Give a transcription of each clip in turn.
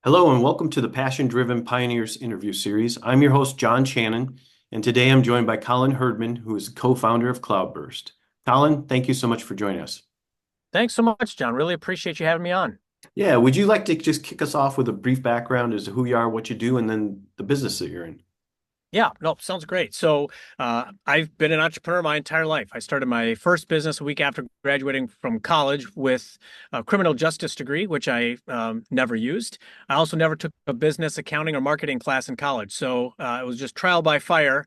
Hello and welcome to the Passion Driven Pioneers interview series. I'm your host, John Channon, and today I'm joined by Colin Hirdman, who is the co-founder of Cloudburst. Colin, thank you so much for joining us. Thanks so much, John. Really appreciate you having me on. Yeah, would you like to just kick us off with a brief background as to who you are, what you do, and then the business that you're in? Yeah, no, sounds great. I've been an entrepreneur my entire life. I started my first business a week after graduating from college with a criminal justice degree, which I never used. I also never took a business, accounting, or marketing class in college. It was just trial by fire.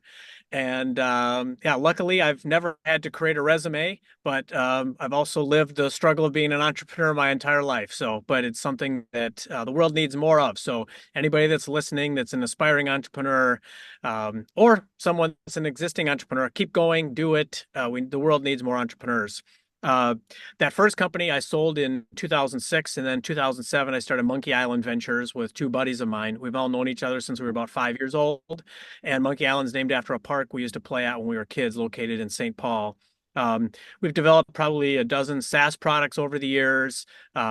Yeah, luckily I've never had to create a resume, but I've also lived the struggle of being an entrepreneur my entire life. But it's something that the world needs more of. So anybody that's listening, that's an aspiring entrepreneur, or someone that's an existing entrepreneur, keep going, do it. The world needs more entrepreneurs. Uh, that first company I sold in 2006, and then 2007, I started Monkey Island Ventures with two buddies of mine. We've all known each other since we were about 5 years old. And Monkey Island's named after a park we used to play at when we were kids, located in St. Paul. We've developed probably a dozen SaaS products over the years.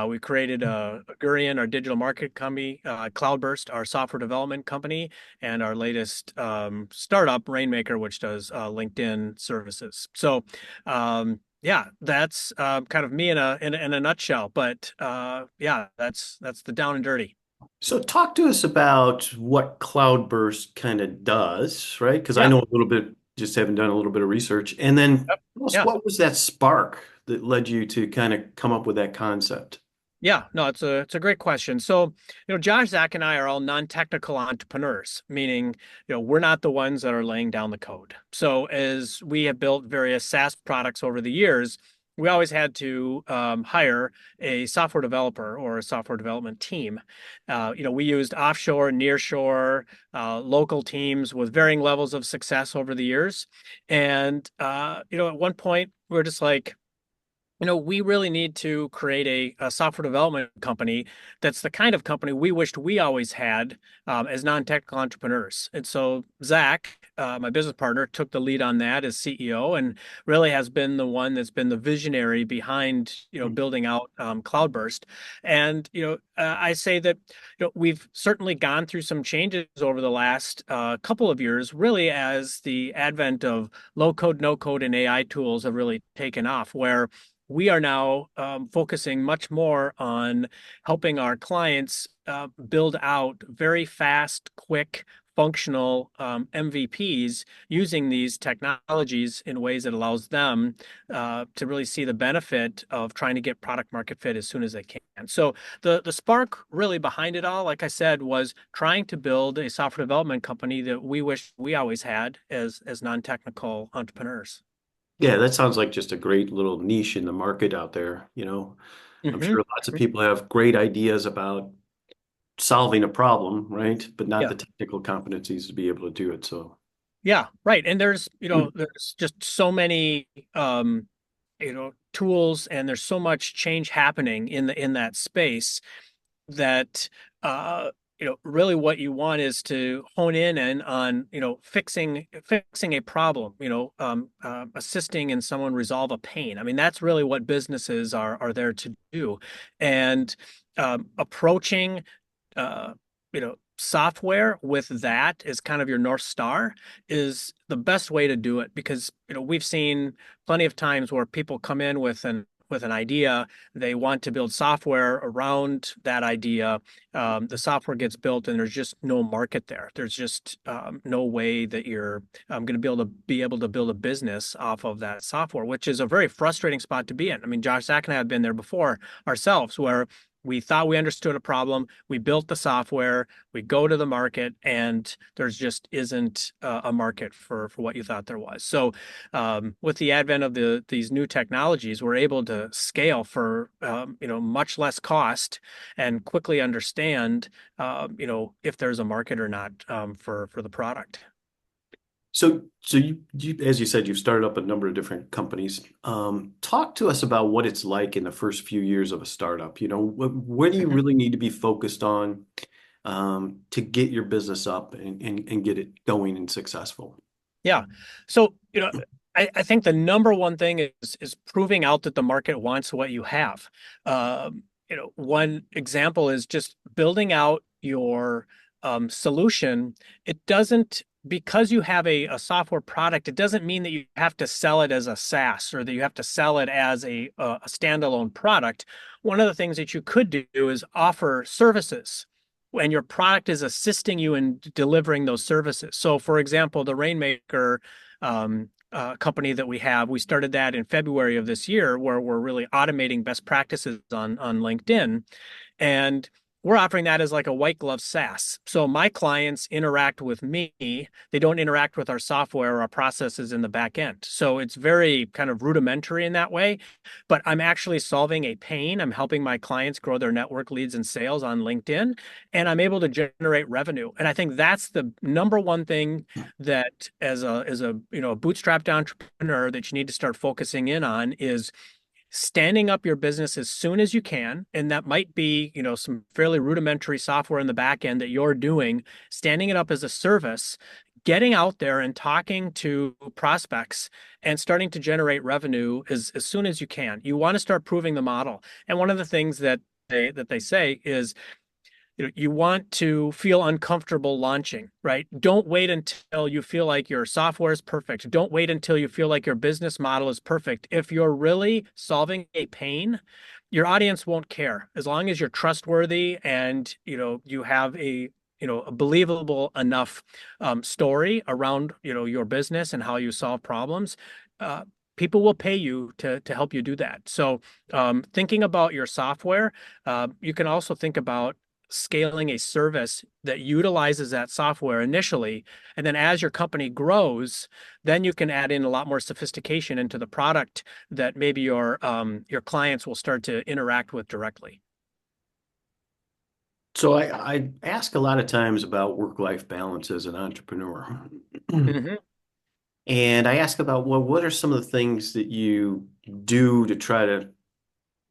We created Gurion, our digital market company, Cloudburst, our software development company, and our latest startup, Rainmaker, which does LinkedIn services. Yeah, that's kind of me in a nutshell. Yeah, that's the down and dirty. So talk to us about what Cloudburst kind of does, right? Because I Yeah. know a little bit, just having done a little bit of research. And then Yep. tell us, Yeah. what was that spark that led you to kind of come up with that concept? Yeah, no, it's a great question. Josh, Zach, and I are all non-technical entrepreneurs, meaning, we're not the ones that are laying down the code. So as we have built various SaaS products over the years, we always had to hire a software developer or a software development team. We used offshore, nearshore, local teams with varying levels of success over the years. At one point, we we're just like, we really need to create a software development company that's the kind of company we wished we always had as non-technical entrepreneurs. And so Zach, my business partner, took the lead on that as CEO and really has been the one that's been the visionary behind, building out Cloudburst. I say that, we've certainly gone through some changes over the last couple of years, really as the advent of low code, no code, and AI tools have really taken off, where we are now focusing much more on helping our clients build out very fast, quick, functional MVPs using these technologies in ways that allows them to really see the benefit of trying to get product market fit as soon as they can. So the spark really behind it all, like I said, was trying to build a software development company that we wish we always had as non-technical entrepreneurs. Yeah, that sounds like just a great little niche in the market out there. I'm Hmm. sure lots of people have great ideas about solving a problem, right? But not Yeah. the technical competencies to be able to do it. So, Yeah, right. And there's just so many tools, and there's so much change happening in that space that really what you want is to hone in and on, fixing a problem, assisting in someone resolve a pain. I mean, that's really what businesses are there to do. And approaching software with that as kind of your North Star is the best way to do it, because we've seen plenty of times where people come in with an idea, they want to build software around that idea. The software gets built and there's just no market there. There's just no way that you're going to be able to build a business off of that software, which is a very frustrating spot to be in. I mean, Josh, Zach, and I have been there before ourselves, where we thought we understood a problem. We built the software. We go to the market, and there's just isn't a market for what you thought there was. With the advent of these new technologies, we're able to scale for much less cost and quickly understand if there's a market or not for the product. so, as you said, you've started up a number of different companies. Talk to us about what it's like in the first few years of a startup. Where do you Mhm. really need to be focused on to get your business up and get it going and successful? Yeah. So, I think the number one thing is proving out that the market wants what you have. One example is just building out your solution, it doesn't, because you have a software product, it doesn't mean that you have to sell it as a SaaS or that you have to sell it as a standalone product. One of the things that you could do is offer services when your product is assisting you in delivering those services. So, for example, the Rainmaker company that we started that in February of this year, where we're really automating best practices on LinkedIn. And we're offering that as like a white glove SaaS. So my clients interact with me. They don't interact with our software or our processes in the back end. So it's very kind of rudimentary in that way, but I'm actually solving a pain. I'm helping my clients grow their network leads and sales on LinkedIn, and I'm able to generate revenue. And I think that's the number one thing that as a bootstrapped entrepreneur that you need to start focusing in on is standing up your business as soon as you can. And that might be, some fairly rudimentary software in the back end that you're doing, standing it up as a service, getting out there and talking to prospects and starting to generate revenue as soon as you can. You want to start proving the model. And one of the things that they say is, you want to feel uncomfortable launching, right? Don't wait until you feel like your software is perfect. Don't wait until you feel like your business model is perfect. If you're really solving a pain, your audience won't care. As long as you're trustworthy and, you have a believable enough story around, your business and how you solve problems, people will pay you to help you do that. So thinking about your software, you can also think about scaling a service that utilizes that software initially. And then as your company grows, then you can add in a lot more sophistication into the product that maybe your clients will start to interact with directly. So I ask a lot of times about work-life balance as an entrepreneur. Mm-hmm. And I ask about, well, what are some of the things that you do to try to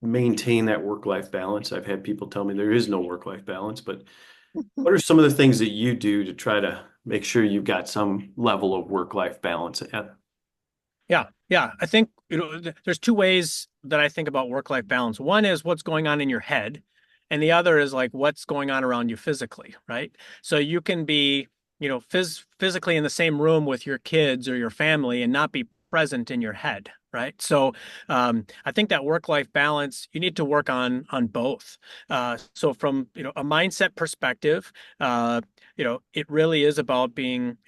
maintain that work-life balance? I've had people tell me there is no work-life balance, but what are some of the things that you do to try to make sure you've got some level of work-life balance? Yeah, yeah. I think, there's two ways that I think about work-life balance. One is what's going on in your head, and the other is like what's going on around you physically, right? So you can be, physically in the same room with your kids or your family and not be present in your head, right? So I think that work-life balance, you need to work on both. So from, a mindset perspective, it really is about being,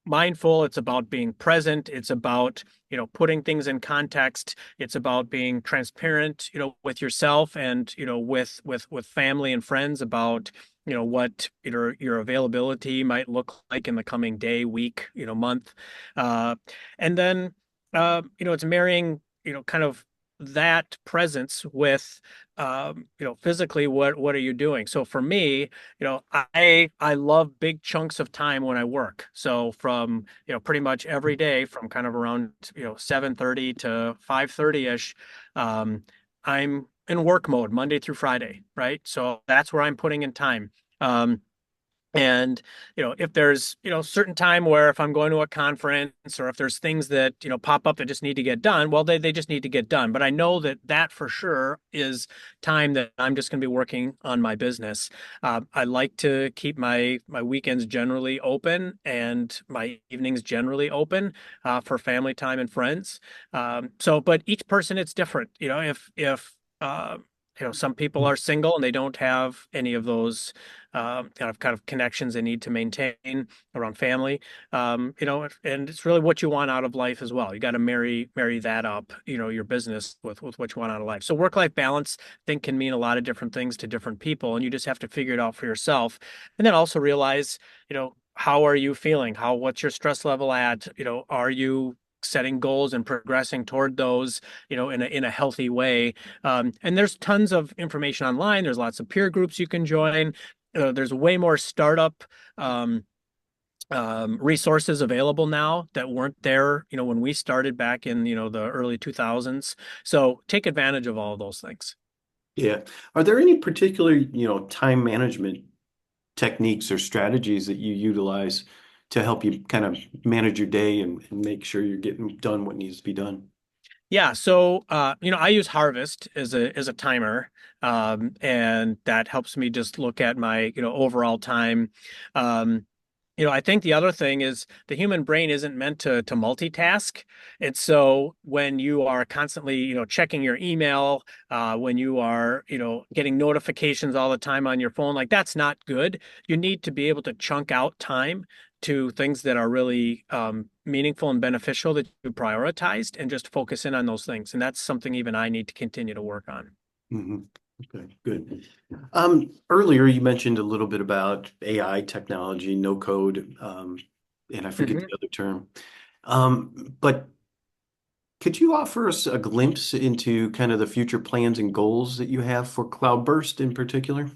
mindful. It's about being present. It's about, putting things in context. It's about being transparent, with yourself and, with family and friends about, what your availability might look like in the coming day, week, month. And then, it's marrying, kind of that presence with, physically, what are you doing? So for me, I love big chunks of time when I work. So from, pretty much every day from kind of around, 7:30 to 5:30-ish, I'm in work mode Monday through Friday, right? So that's where I'm putting in time. And, if there's, certain time where if I'm going to a conference or if there's things that, pop up that just need to get done, well, they just need to get done. But I know that for sure is time that I'm just going to be working on my business. I like to keep my weekends generally open and my evenings generally open for family time and friends. But each person, it's different. If some people are single and they don't have any of those kind of connections they need to maintain around family. And it's really what you want out of life as well. You got to marry that up, your business with what you want out of life. So work-life balance, I think, can mean a lot of different things to different people, and you just have to figure it out for yourself. And then also realize, how are you feeling? What's your stress level at? Are you setting goals and progressing toward those, in a healthy way. And there's tons of information online. There's lots of peer groups you can join. There's way more startup resources available now that weren't there, when we started back in, the early 2000s. So take advantage of all of those things. Yeah. Are there any particular, time management techniques or strategies that you utilize to help you kind of manage your day and make sure you're getting done what needs to be done? Yeah, so I use Harvest as a timer, and that helps me just look at my overall time. Um, I think the other thing is the human brain isn't meant to multitask, and so when you are constantly checking your email, when you are getting notifications all the time on your phone, like that's not good. You need to be able to chunk out time to things that are really meaningful and beneficial that you prioritized and just focus in on those things. And that's something even I need to continue to work on. Mhm. Okay, good. Earlier you mentioned a little bit about AI technology, no code, and I forget Hmm. the other term. But could you offer us a glimpse into kind of the future plans and goals that you have for Cloudburst in particular?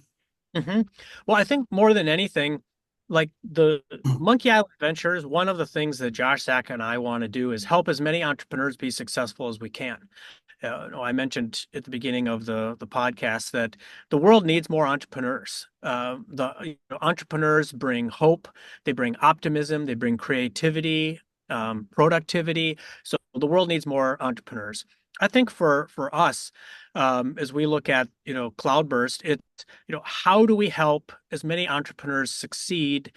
Hmm. Well, I think more than anything, like the Monkey Island Ventures, one of the things that Josh Sack and I want to do is help as many entrepreneurs be successful as we can. I mentioned at the beginning of the podcast that the world needs more entrepreneurs. Entrepreneurs bring hope, they bring optimism, they bring creativity, productivity. So the world needs more entrepreneurs. I think for us, as we look at Cloudburst, it's how do we help as many entrepreneurs succeed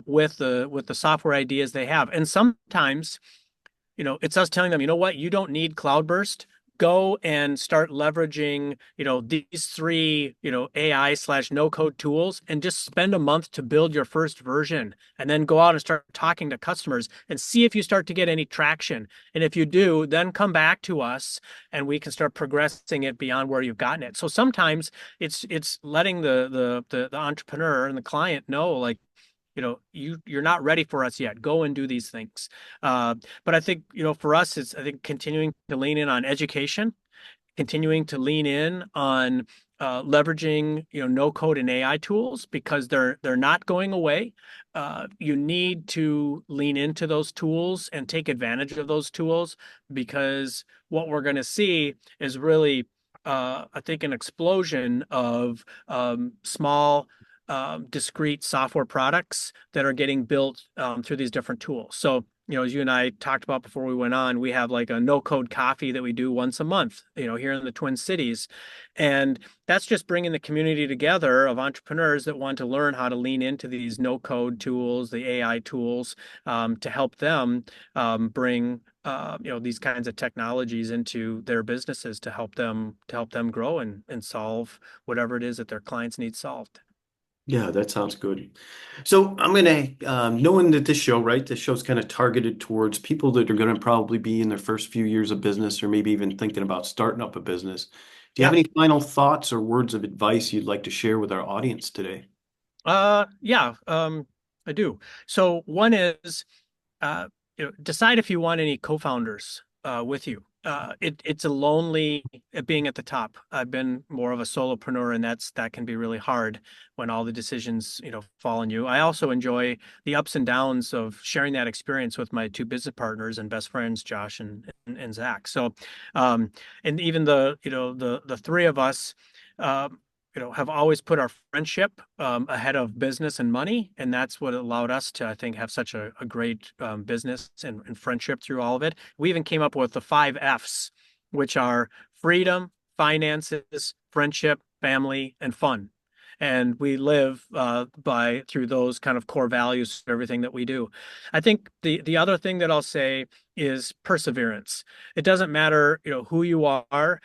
with the software ideas they have, and sometimes it's us telling them, you know what, you don't need Cloudburst. Go and start leveraging, these three, AI/slash no code tools and just spend a month to build your first version and then go out and start talking to customers and see if you start to get any traction. And if you do, then come back to us and we can start progressing it beyond where you've gotten it. So sometimes it's letting the entrepreneur and the client know, like, you're not ready for us yet. Go and do these things. Uh, but I think, for us, it's, I think, continuing to lean in on education, continuing to lean in on leveraging, no code and AI tools because they're not going away. You need to lean into those tools and take advantage of those tools because what we're going to see is really, I think, an explosion of small, discrete software products that are getting built through these different tools. So, as you and I talked about before we went on, we have like a no code coffee that we do once a month, here in the Twin Cities. And that's just bringing the community together of entrepreneurs that want to learn how to lean into these no code tools, the AI tools, to help them bring these kinds of technologies into their businesses to help them grow and solve whatever it is that their clients need solved. Yeah, that sounds good. So I'm gonna, knowing that this show, right, this show's kind of targeted towards people that are going to probably be in their first few years of business or maybe even thinking about starting up a business. Do you have Yeah. any final thoughts or words of advice you'd like to share with our audience today? Yeah, I do. So one is, uh, decide if you want any co-founders with you. It's a lonely being at the top. I've been more of a solopreneur, and that can be really hard when all the decisions, fall on you. I also enjoy the ups and downs of sharing that experience with my two business partners and best friends, Josh and Zach. So, um, and even the three of us. Have always put our friendship ahead of business and money, and that's what allowed us to, I think, have such a great business and friendship through all of it. We even came up with the 5 F's, which are freedom, finances, friendship, family, and fun. And we live by through those kind of core values for everything that we do. I think the other thing that I'll say is perseverance. It doesn't matter, who you are.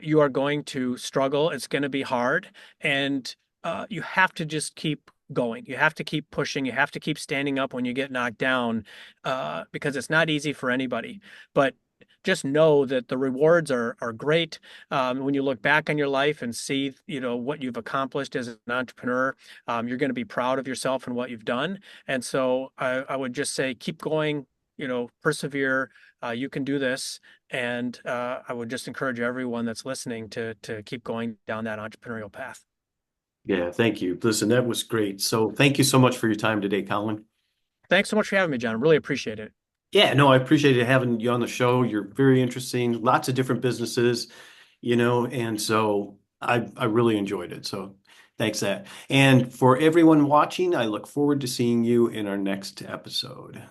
You are going to struggle. It's going to be hard, and you have to just keep going. You have to keep pushing. You have to keep standing up when you get knocked down, because it's not easy for anybody. But just know that the rewards are great. When you look back on your life and see, what you've accomplished as an entrepreneur, you're going to be proud of yourself and what you've done. And so I would just say, keep going. Persevere. You can do this. And I would just encourage everyone that's listening to keep going down that entrepreneurial path. Yeah, thank you. Listen, that was great. So thank you so much for your time today, Colin. Thanks so much for having me, John. Really appreciate it. Yeah, no, I appreciate having you on the show. You're very interesting, lots of different businesses, and so I really enjoyed it. So thanks that. And for everyone watching, I look forward to seeing you in our next episode.